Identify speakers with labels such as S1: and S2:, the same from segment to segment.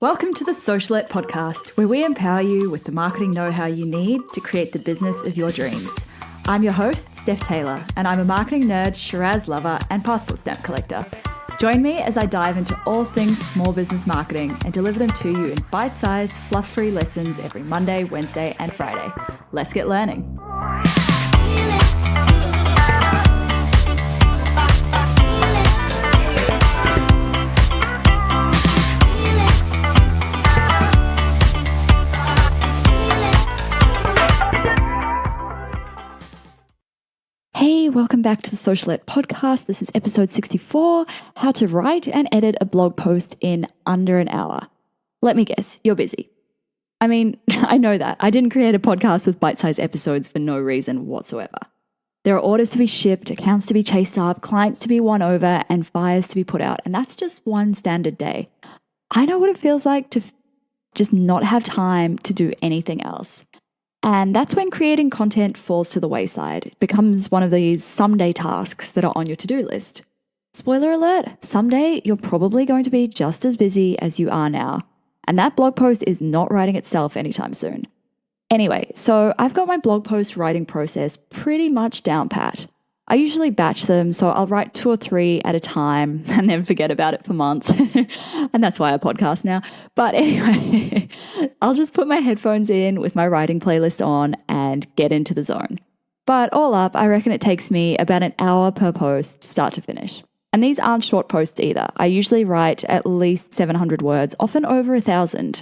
S1: Welcome to the Socialite podcast, where we empower you with the marketing know-how you need to create the business of your dreams. I'm your host, Steph Taylor, and I'm a marketing nerd, Shiraz lover, and passport stamp collector. Join me as I dive into all things small business marketing and deliver them to you in bite-sized, fluff-free lessons every Monday, Wednesday, and Friday. Let's get learning. Hey, welcome back to the Socialite podcast. This is episode 64, how to write and edit a blog post in under an hour. Let me guess, you're busy. I mean, I know that. I didn't create a podcast with bite-sized episodes for no reason whatsoever. There are orders to be shipped, accounts to be chased up, clients to be won over, and fires to be put out. And that's just one standard day. I know what it feels like to just not have time to do anything else. And that's when creating content falls to the wayside. It becomes one of these someday tasks that are on your to-do list. Spoiler alert, someday you're probably going to be just as busy as you are now. And that blog post is not writing itself anytime soon. Anyway, so I've got my blog post writing process pretty much down pat. I usually batch them, so I'll write 2 or 3 at a time and then forget about it for months. And that's why I podcast now. But anyway, I'll just put my headphones in with my writing playlist on and get into the zone. But all up, I reckon it takes me about an hour per post, start to finish. And these aren't short posts either. I usually write at least 700 words, often over 1,000.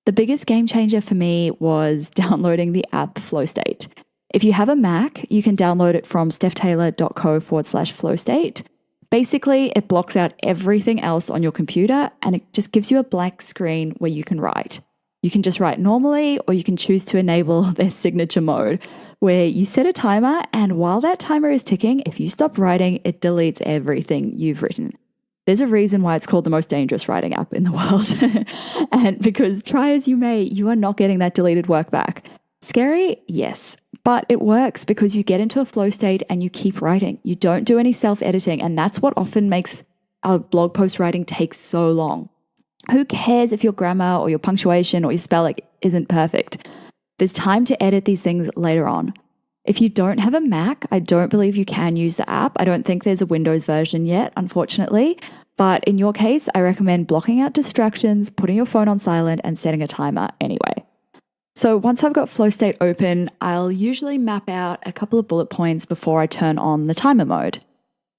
S1: The biggest game changer for me was downloading the app FlowState. If you have a Mac, you can download it from stephtaylor.co/flowstate. Basically, it blocks out everything else on your computer and it just gives you a blank screen where you can write. You can just write normally, or you can choose to enable their signature mode, where you set a timer, and while that timer is ticking, if you stop writing, it deletes everything you've written. There's a reason why it's called the most dangerous writing app in the world. And because try as you may, you are not getting that deleted work back. Scary? Yes. But it works because you get into a flow state and you keep writing. You don't do any self-editing, and that's what often makes our blog post writing take so long. Who cares if your grammar or your punctuation or your spelling isn't perfect? There's time to edit these things later on. If you don't have a Mac, I don't believe you can use the app. I don't think there's a Windows version yet, unfortunately. But in your case, I recommend blocking out distractions, putting your phone on silent, and setting a timer anyway. So once I've got FlowState open, I'll usually map out a couple of bullet points before I turn on the timer mode.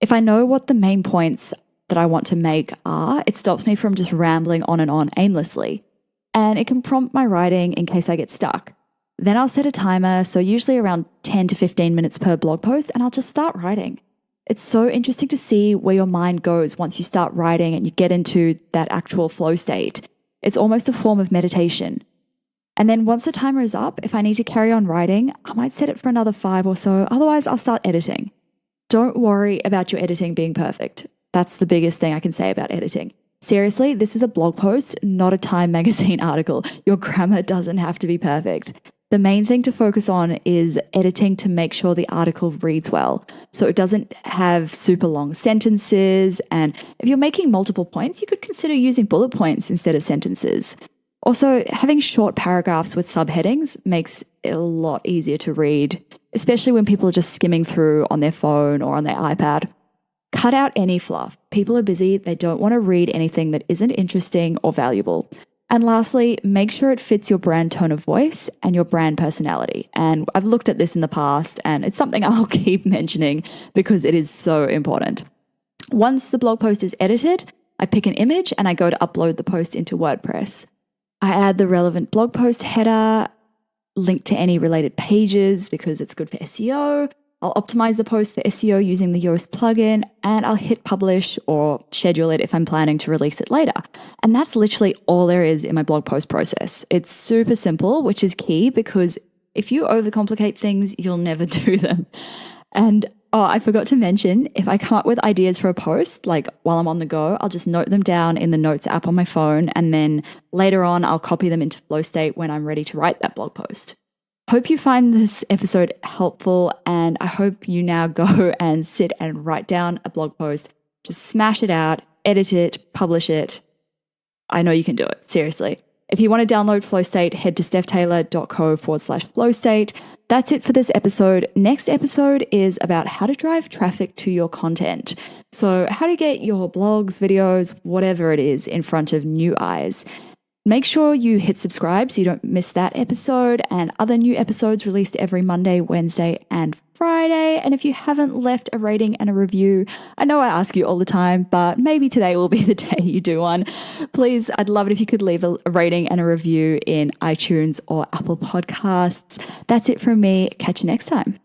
S1: If I know what the main points that I want to make are, it stops me from just rambling on and on aimlessly. And it can prompt my writing in case I get stuck. Then I'll set a timer, so usually around 10 to 15 minutes per blog post, and I'll just start writing. It's so interesting to see where your mind goes once you start writing and you get into that actual flow state. It's almost a form of meditation. And then once the timer is up, if I need to carry on writing, I might set it for another 5 or so. Otherwise, I'll start editing. Don't worry about your editing being perfect. That's the biggest thing I can say about editing. Seriously, this is a blog post, not a Time magazine article. Your grammar doesn't have to be perfect. The main thing to focus on is editing to make sure the article reads well, so it doesn't have super long sentences. And if you're making multiple points, you could consider using bullet points instead of sentences. Also, having short paragraphs with subheadings makes it a lot easier to read, especially when people are just skimming through on their phone or on their iPad. Cut out any fluff. People are busy. They don't want to read anything that isn't interesting or valuable. And lastly, make sure it fits your brand tone of voice and your brand personality. And I've looked at this in the past, and it's something I'll keep mentioning because it is so important. Once the blog post is edited, I pick an image and I go to upload the post into WordPress. I add the relevant blog post header, link to any related pages because it's good for SEO. I'll optimize the post for SEO using the Yoast plugin, and I'll hit publish or schedule it if I'm planning to release it later. And that's literally all there is in my blog post process. It's super simple, which is key because if you overcomplicate things, you'll never do them. And I forgot to mention, if I come up with ideas for a post, like while I'm on the go, I'll just note them down in the notes app on my phone, and then later on, I'll copy them into FlowState when I'm ready to write that blog post. Hope you find this episode helpful, and I hope you now go and sit and write down a blog post. Just smash it out, edit it, publish it. I know you can do it. Seriously. If you want to download Flow State, head to stephtaylor.co/flow state. That's it for this episode. Next episode is about how to drive traffic to your content. So how to get your blogs, videos, whatever it is in front of new eyes. Make sure you hit subscribe so you don't miss that episode and other new episodes released every Monday, Wednesday, and Friday. And if you haven't left a rating and a review, I know I ask you all the time, but maybe today will be the day you do one. Please, I'd love it if you could leave a rating and a review in iTunes or Apple Podcasts. That's it from me. Catch you next time.